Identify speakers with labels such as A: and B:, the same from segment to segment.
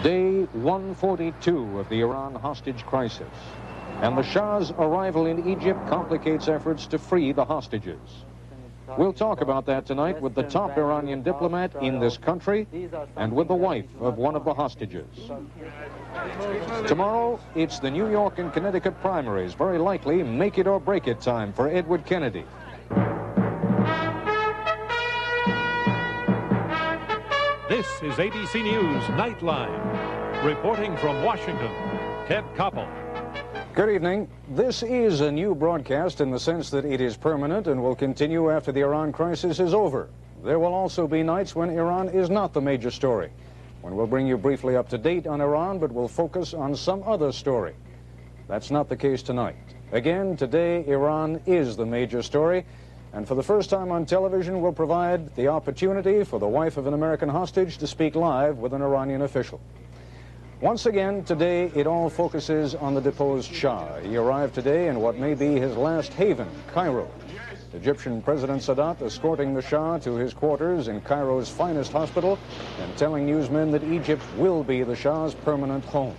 A: Day 142 of the Iran hostage crisis. And the Shah's arrival in Egypt complicates efforts to free the hostages. We'll talk about that tonight with the top Iranian diplomat in this country and with the wife of one of the hostages. Tomorrow, it's the New York and Connecticut primaries. Very likely make it or break it time for Edward Kennedy.
B: This is ABC News Nightline. Reporting from Washington, Ted Koppel.
A: Good evening. This is a new broadcast in the sense that it is permanent and will continue after the Iran crisis is over. There will also be nights when Iran is not the major story, when we'll bring you briefly up to date on Iran, but we'll focus on some other story. That's not the case tonight. Again, today, Iran is the major story, and for the first time on television, we'll provide the opportunity for the wife of an American hostage to speak live with an Iranian official. Once again, today, it all focuses on the deposed Shah. He arrived today in what may be his last haven, Cairo. Egyptian President Sadat escorting the Shah to his quarters in Cairo's finest hospital and telling newsmen that Egypt will be the Shah's permanent home.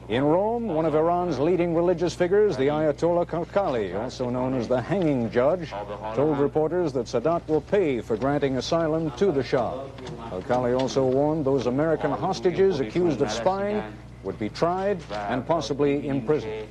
A: In Rome, one of Iran's leading religious figures, the Ayatollah Koppel, also known as the hanging judge, told reporters that Sadat will pay for granting asylum to the Shah. Koppel also warned those American hostages accused of spying would be tried and possibly imprisoned.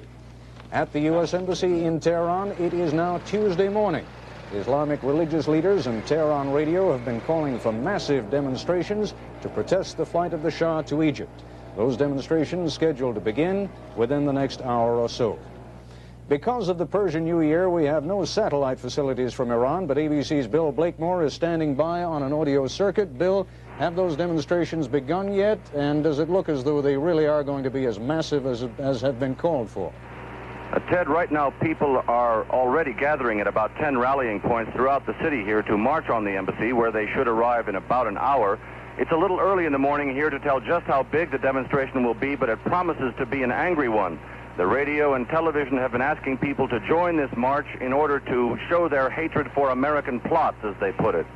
A: At the U.S. Embassy in Tehran, it is now Tuesday morning. Islamic religious leaders and Tehran radio have been calling for massive demonstrations to protest the flight of the Shah to Egypt. Those demonstrations scheduled to begin within the next hour or so. Because of the Persian New Year, we have no satellite facilities from Iran, but ABC's Bill Blakemore is standing by on an audio circuit. Bill, have those demonstrations begun yet? And does it look as though they really are going to be as massive as have been called for?
C: Ted, right now people are already gathering at about 10 rallying points throughout the city here to march on the embassy, where they should arrive in about an hour. It's a little early in the morning here to tell just how big the demonstration will be, but it promises to be an angry one. The radio and television have been asking people to join this march in order to show their hatred for American plots, as they put it.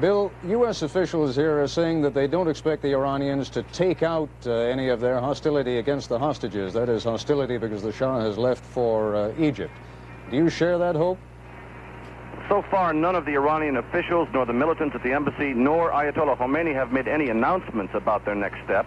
A: Bill, U.S. officials here are saying that they don't expect the Iranians to take out any of their hostility against the hostages. That is, hostility because the Shah has left for Egypt. Do you share that hope?
C: So far, none of the Iranian officials, nor the militants at the embassy, nor Ayatollah Khomeini have made any announcements about their next step.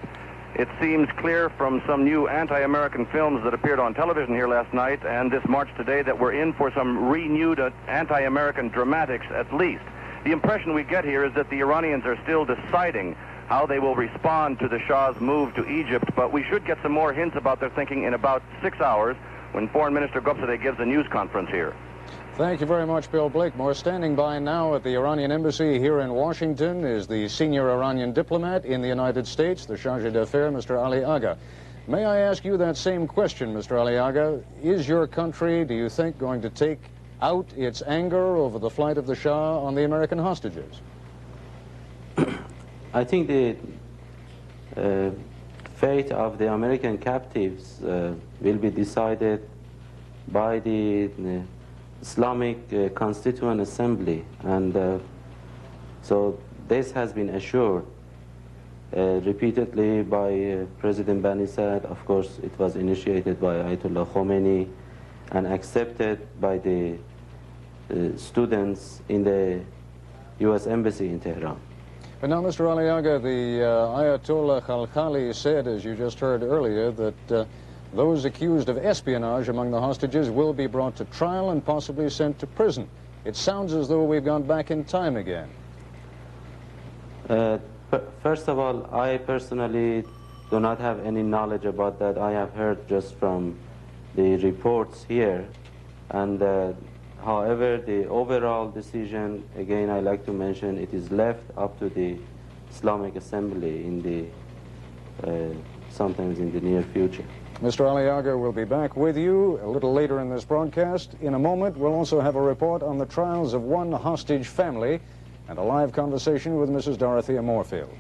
C: It seems clear from some new anti-American films that appeared on television here last night and this march today that we're in for some renewed anti-American dramatics at least. The impression we get here is that the Iranians are still deciding how they will respond to the Shah's move to Egypt, but we should get some more hints about their thinking in about 6 hours when Foreign Minister Gopsadeh gives a news conference here.
A: Thank you very much, Bill Blakemore. Standing by now at the Iranian embassy here in Washington is the senior Iranian diplomat in the United States, the Chargé d'Affaires, Mr. Ali Agha. May I ask you that same question, Mr. Ali Agha? Is your country, do you think, going to take out its anger over the flight of the Shah on the American hostages?
D: I think the fate of the American captives will be decided by the Islamic Constituent Assembly, and so this has been assured repeatedly by President Barney Miller. Of course, it was initiated by Ayatollah Khomeini and accepted by the students in the U.S. Embassy in Tehran.
A: But now, Mr. Ali Agha, the Ayatollah Khalkhali said, as you just heard earlier, that those accused of espionage among the hostages will be brought to trial and possibly sent to prison. It sounds as though we've gone back in time again.
D: First of all, I personally do not have any knowledge about that. I have heard just from the reports here. And however, the overall decision, again, I like to mention, it is left up to the Islamic Assembly in the sometimes in the near future.
A: Mr. Ali Agha will be back with you a little later in this broadcast. In a moment, we'll also have a report on the trials of one hostage family and a live conversation with Mrs. Dorothea Moorfield.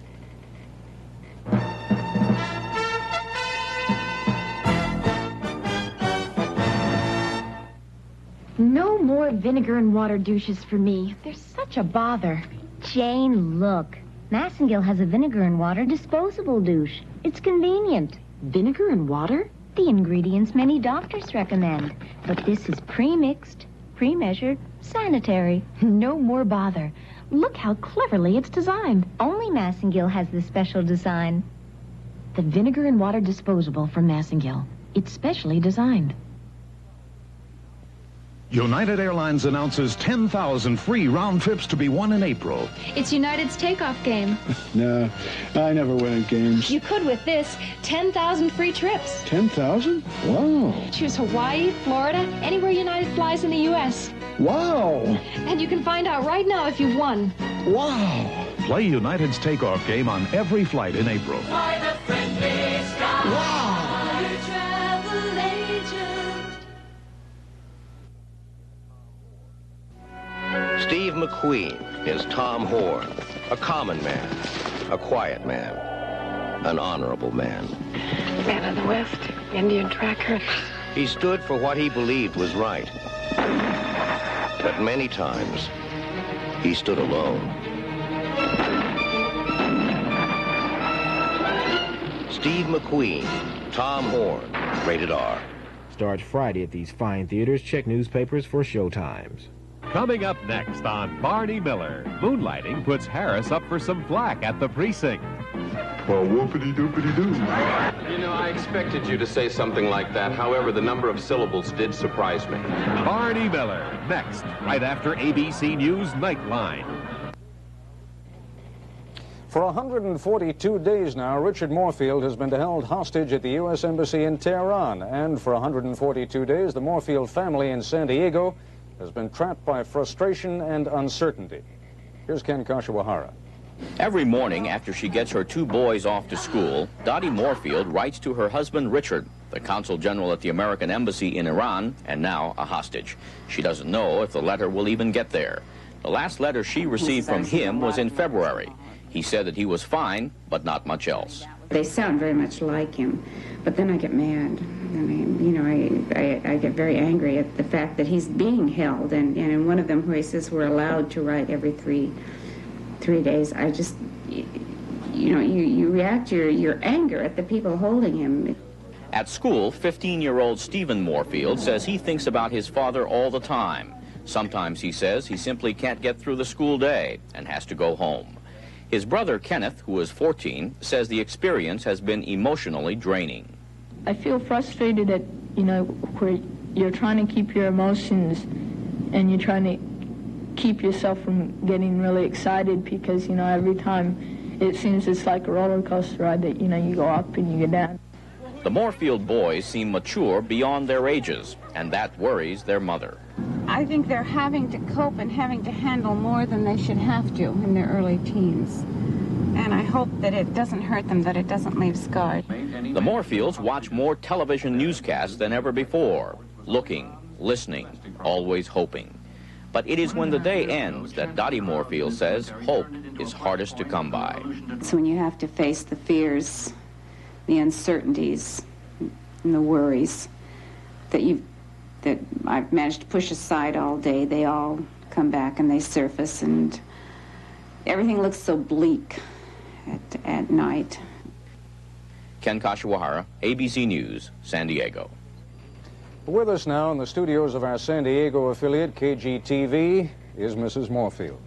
E: No more vinegar and water douches for me. They're such a bother.
F: Jane, look.
E: Massengill has a vinegar and water disposable douche. It's convenient.
F: Vinegar and water?
E: The ingredients many doctors recommend. But this is pre-mixed, pre-measured, sanitary.
F: No more bother. Look how cleverly it's designed.
E: Only Massengill has this special design.
F: The vinegar and water disposable from Massengill. It's specially designed.
G: United Airlines announces 10,000 free round trips to be won in April.
H: It's United's takeoff game.
I: No, I never win at games.
H: You could with this. 10,000 free trips.
I: 10,000? Wow.
H: Choose Hawaii, Florida, anywhere United flies in the U.S.
I: Wow.
H: And you can find out right now if you've won.
I: Wow.
G: Play United's takeoff game on every flight in April.
J: Fly the friendly sky.
I: Wow.
J: Your travel agent.
K: Steve McQueen is Tom Horn, a common man, a quiet man, an honorable man.
L: Man of the West, Indian tracker.
K: He stood for what he believed was right. But many times, he stood alone. Steve McQueen, Tom Horn, rated R.
M: Starts Friday at these fine theaters. Check newspapers for showtimes.
B: Coming up next on Barney Miller, moonlighting puts Harris up for some flack at the precinct.
N: Well, whoopity-doopity-doo.
O: You know, I expected you to say something like that. However, the number of syllables did surprise me.
B: Barney Miller, next, right after ABC News Nightline.
A: For 142 days now, Richard Moorfield has been held hostage at the U.S. Embassy in Tehran. And for 142 days, the Moorfield family in San Diego has been trapped by frustration and uncertainty. Here's Ken Kashiwahara.
P: Every morning after she gets her two boys off to school, Dottie Moorfield writes to her husband Richard, the consul general at the American Embassy in Iran, and now a hostage. She doesn't know if the letter will even get there. The last letter she received from him was in February. He said that he was fine, but not much else.
Q: They sound very much like him, but then I get mad. I get very angry at the fact that he's being held, and in one of them where he says we're allowed to write every three days, I just, you react your anger at the people holding him.
P: At school, 15-year-old Stephen Moorfield says he thinks about his father all the time. Sometimes he says he simply can't get through the school day and has to go home. His brother Kenneth, who is 14, says the experience has been emotionally draining.
R: I feel frustrated at, where you're trying to keep your emotions and you're trying to keep yourself from getting really excited because, every time it seems it's like a roller coaster ride that, you go up and you go down.
P: The Moorfield boys seem mature beyond their ages, and that worries their mother.
S: I think they're having to cope and having to handle more than they should have to in their early teens. And I hope that it doesn't hurt them, that it doesn't leave scars.
P: The Moorfields watch more television newscasts than ever before, looking, listening, always hoping. But it is when the day ends that Dottie Moorfield says hope is hardest to come by.
Q: It's when you have to face the fears, the uncertainties, and the worries that I've managed to push aside all day. They all come back and they surface, and everything looks so bleak at night.
P: Ken Kashiwahara, ABC News, San Diego.
A: With us now in the studios of our San Diego affiliate, KGTV, is Mrs. Moorfield.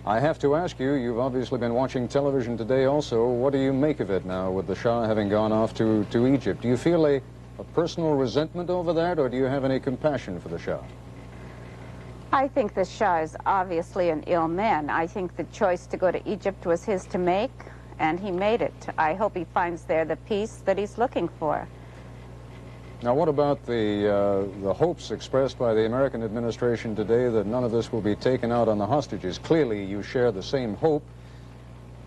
A: I have to ask you, you've obviously been watching television today also. What do you make of it now with the Shah having gone off to Egypt? Do you feel a personal resentment over that, or do you have any compassion for the Shah?
S: I think the Shah is obviously an ill man. I think the choice to go to Egypt was his to make, and he made it. I hope he finds there the peace that he's looking for.
A: Now, what about the hopes expressed by the American administration today that none of this will be taken out on the hostages? Clearly, you share the same hope,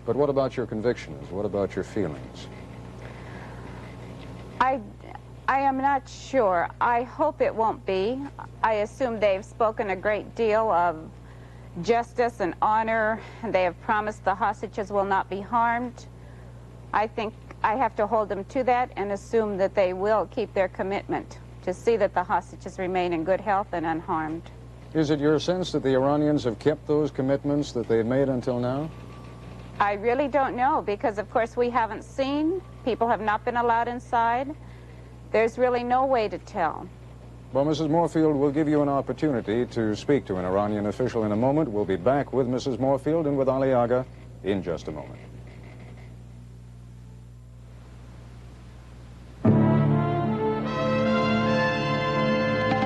A: but what about your convictions? What about your feelings?
S: I am not sure. I hope it won't be. I assume they've spoken a great deal of justice and honor, and they have promised the hostages will not be harmed. I think I have to hold them to that and assume that they will keep their commitment to see that the hostages remain in good health and unharmed.
A: Is it your sense that the Iranians have kept those commitments that they've made until now?
S: I really don't know, because of course we haven't seen. People have not been allowed inside. There's really no way to tell.
A: Well, Mrs. Moorfield, we'll give you an opportunity to speak to an Iranian official in a moment. We'll be back with Mrs. Moorfield and with Ali Agha in just a moment.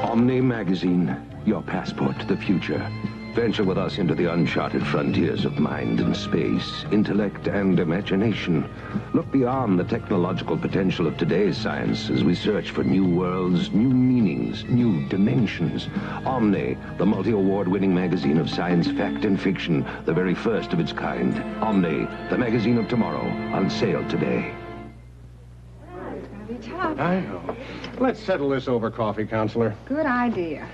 T: Omni Magazine, your passport to the future. Venture with us into the uncharted frontiers of mind and space, intellect and imagination. Look beyond the technological potential of today's science as we search for new worlds, new meanings, new dimensions. Omni, the multi-award-winning magazine of science, fact, and fiction, the very first of its kind. Omni, the magazine of tomorrow, on sale today.
L: It's gonna be tough.
U: I know. Let's settle this over coffee, Counselor.
L: Good idea.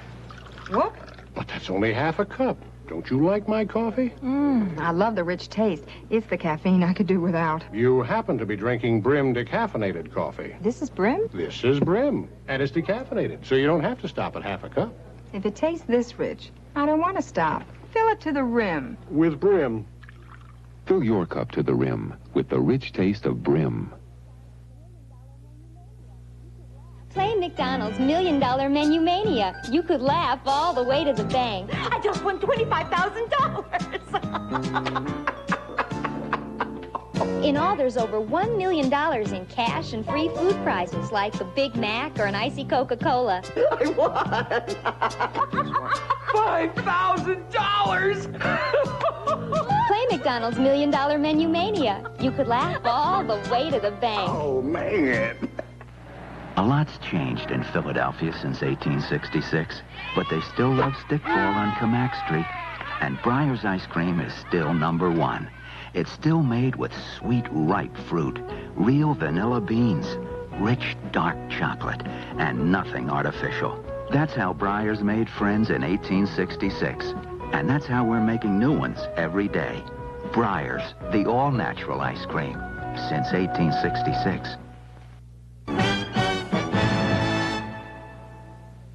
L: Whoop.
U: But that's only half a cup. Don't you like my coffee?
L: I love the rich taste. It's the caffeine I could do without.
U: You happen to be drinking Brim decaffeinated coffee.
L: This is Brim?
U: This is Brim, and it's decaffeinated, so you don't have to stop at half a cup.
L: If it tastes this rich, I don't want to stop. Fill it to the rim.
U: With Brim.
V: Fill your cup to the rim with the rich taste of Brim.
W: Play McDonald's $1 Million Menu Mania. You could laugh all the way to the bank.
J: I just won $25,000.
W: In all, there's over $1 million in cash and free food prizes, like a Big Mac or an icy Coca-Cola.
J: I won $5,000.
W: Play McDonald's $1 Million Menu Mania. You could laugh all the way to the bank.
U: Oh, man.
X: A lot's changed in Philadelphia since 1866, but they still love stickball on Camac Street, and Breyer's ice cream is still #1. It's still made with sweet, ripe fruit, real vanilla beans, rich, dark chocolate, and nothing artificial. That's how Breyer's made friends in 1866, and that's how we're making new ones every day. Breyer's, the all-natural ice cream, since 1866.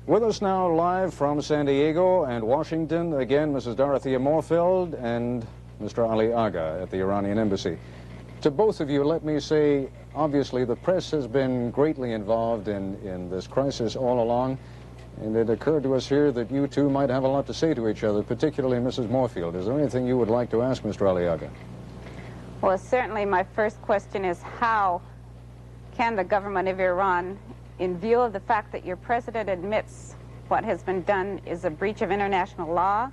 A: With us now live from San Diego and Washington, again, Mrs. Dorothea Moorfield and Mr. Ali Agha at the Iranian Embassy. To both of you, let me say, obviously, the press has been greatly involved in this crisis all along, and it occurred to us here that you two might have a lot to say to each other, particularly Mrs. Moorfield. Is there anything you would like to ask Mr. Ali Agha?
S: Well, certainly my first question is, how can the government of Iran, in view of the fact that your president admits what has been done is a breach of international law,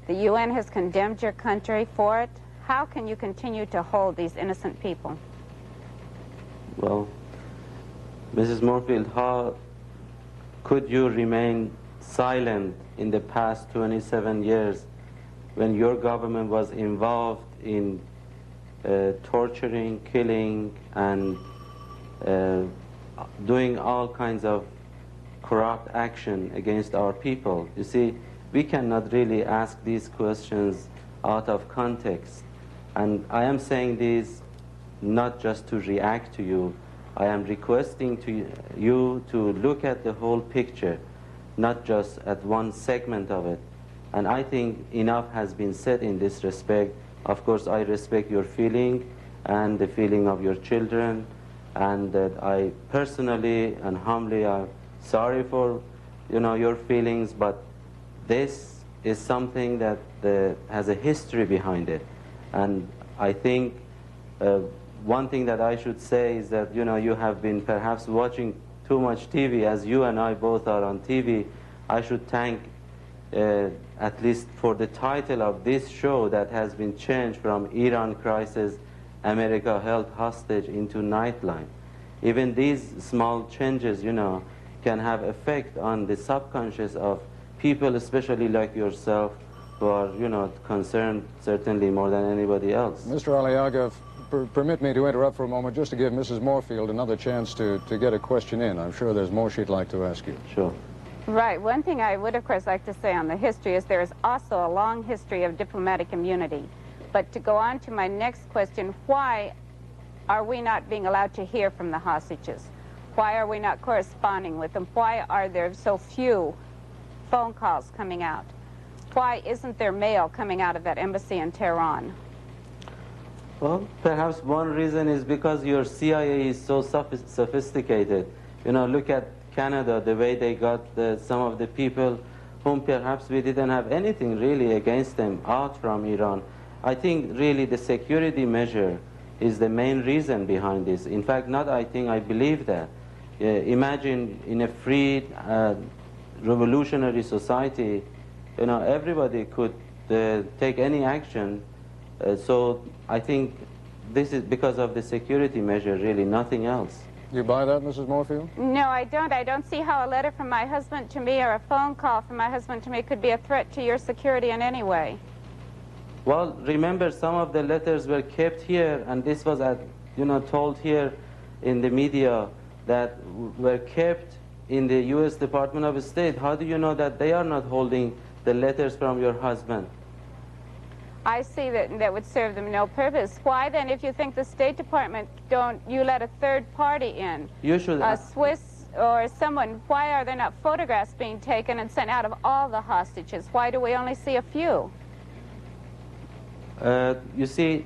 S: the UN has condemned your country for it, how can you continue to hold these innocent people?
D: Well, Mrs. Moorfield, how could you remain silent in the past 27 years when your government was involved in torturing, killing, and doing all kinds of corrupt action against our people? You see, we cannot really ask these questions out of context. And I am saying this not just to react to you. I am requesting to you to look at the whole picture, not just at one segment of it. And I think enough has been said in this respect. Of course, I respect your feeling and the feeling of your children, and that I personally and humbly are sorry for, your feelings, but this is something that has a history behind it. And I think one thing that I should say is that, you have been perhaps watching too much TV, as you and I both are on TV. I should thank, at least for the title of this show that has been changed from Iran Crisis, America Held Hostage into Nightline. Even these small changes, can have effect on the subconscious of people, especially like yourself, who are, concerned certainly more than anybody else.
A: Mr. Ali Agha, permit me to interrupt for a moment just to give Mrs. Moorfield another chance to get a question in. I'm sure there's more she'd like to ask you.
D: Sure.
S: Right. One thing I would, of course, like to say on the history is there is also a long history of diplomatic immunity. But to go on to my next question, why are we not being allowed to hear from the hostages? Why are we not corresponding with them? Why are there so few phone calls coming out? Why isn't there mail coming out of that embassy in Tehran?
D: Well, perhaps one reason is because your CIA is so sophisticated. You know, look at Canada, the way they got some of the people whom perhaps we didn't have anything really against them out from Iran. I think really the security measure is the main reason behind this. In fact, not I think, I believe that. Imagine in a free revolutionary society, you know, everybody could take any action. So I think this is because of the security measure, really, nothing else.
A: You buy that, Mrs. Moorfield?
S: No, I don't. I don't see how a letter from my husband to me or a phone call from my husband to me could be a threat to your security in any way.
D: Well, remember, some of the letters were kept here, and this was, you know, told here in the media that were kept in the U.S. Department of State. How do you know that they are not holding the letters from your husband?
S: I see that would serve them no purpose. Why then, if you think the State Department you let a third party in?
D: You should.
S: A Swiss or someone, why are there not photographs being taken and sent out of all the hostages? Why do we only see a few?
D: You see,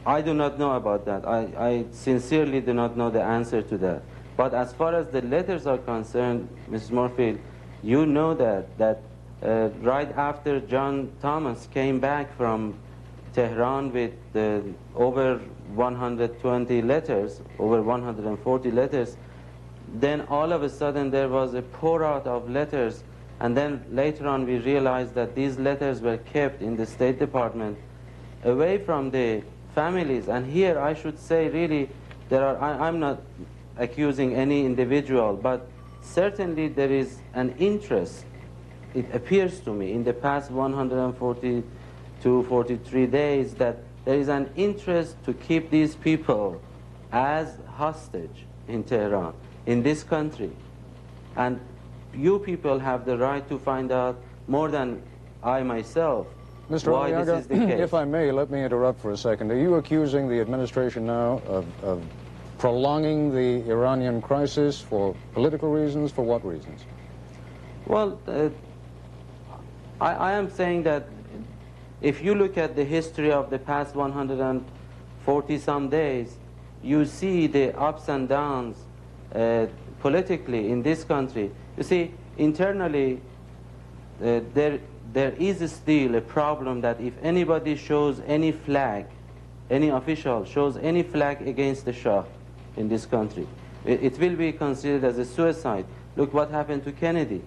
D: I do not know about that. I sincerely do not know the answer to that. But as far as the letters are concerned, Mrs. Moorfield, you know that right after John Thomas came back from Tehran with over 120 letters, over 140 letters, then all of a sudden there was a pour out of letters, and then later on we realized that these letters were kept in the State Department away from the families. And here I should say really I'm not accusing any individual, but certainly there is an interest, it appears to me, in the past 142, 43 days that there is an interest to keep these people as hostage in Tehran, in this country. And you people have the right to find out more than I myself
A: Mr.
D: why
A: Aliaga,
D: this is the case.
A: if I may, let me interrupt for a second. Are you accusing the administration now of prolonging the Iranian crisis for political reasons? For what reasons?
D: Well, I am saying that if you look at the history of the past 140-some days, you see the ups and downs politically in this country. You see, internally, there is still a problem that if anybody shows any flag, any official shows any flag against the Shah in this country, it will be considered as a suicide. Look what happened to Kennedy.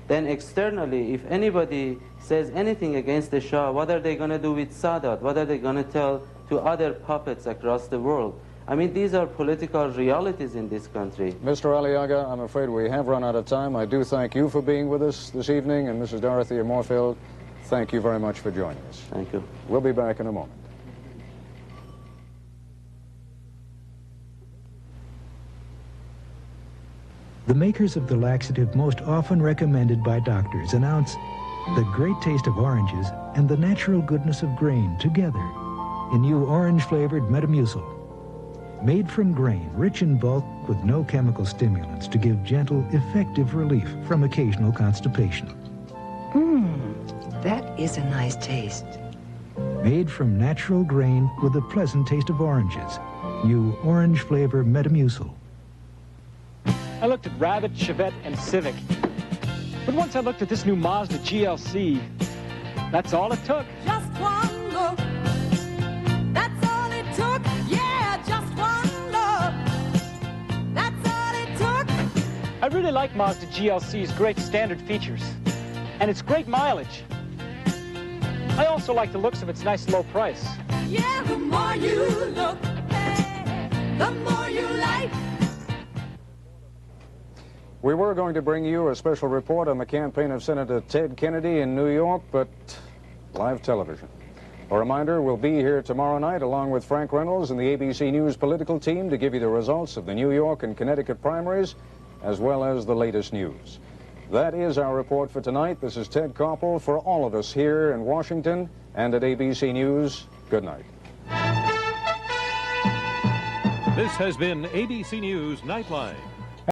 D: Then externally, if anybody says anything against the Shah, what are they going to do with Sadat? What are they going to tell to other puppets across the world? I mean, these are political realities in this country.
A: Mr. Aliaga, I'm afraid we have run out of time. I do thank you for being with us this evening, and Mrs. Dorothea Moorfield, thank you very much for joining us.
D: Thank you.
A: We'll be back in a moment.
C: The makers of the laxative most often recommended by doctors announce the great taste of oranges and the natural goodness of grain together in new orange-flavored Metamucil. Made from grain, rich in bulk with no chemical stimulants to give gentle, effective relief from occasional constipation.
E: That is a nice taste.
C: Made from natural grain with a pleasant taste of oranges. New orange flavor Metamucil.
F: I looked at Rabbit, Chevette, and Civic. But once I looked at this new Mazda GLC, that's all it took.
I: Just one look. That's all it took. Yeah, just one look. That's all it took.
F: I really like Mazda GLC's great standard features and its great mileage. I also like the looks of its nice low price.
I: Yeah, the more you look, the more you like.
A: We were going to bring you a special report on the campaign of Senator Ted Kennedy in New York, but live television. A reminder, we'll be here tomorrow night along with Frank Reynolds and the ABC News political team to give you the results of the New York and Connecticut primaries, as well as the latest news. That is our report for tonight. This is Ted Koppel for all of us here in Washington and at ABC News. Good night.
B: This has been ABC News Nightline.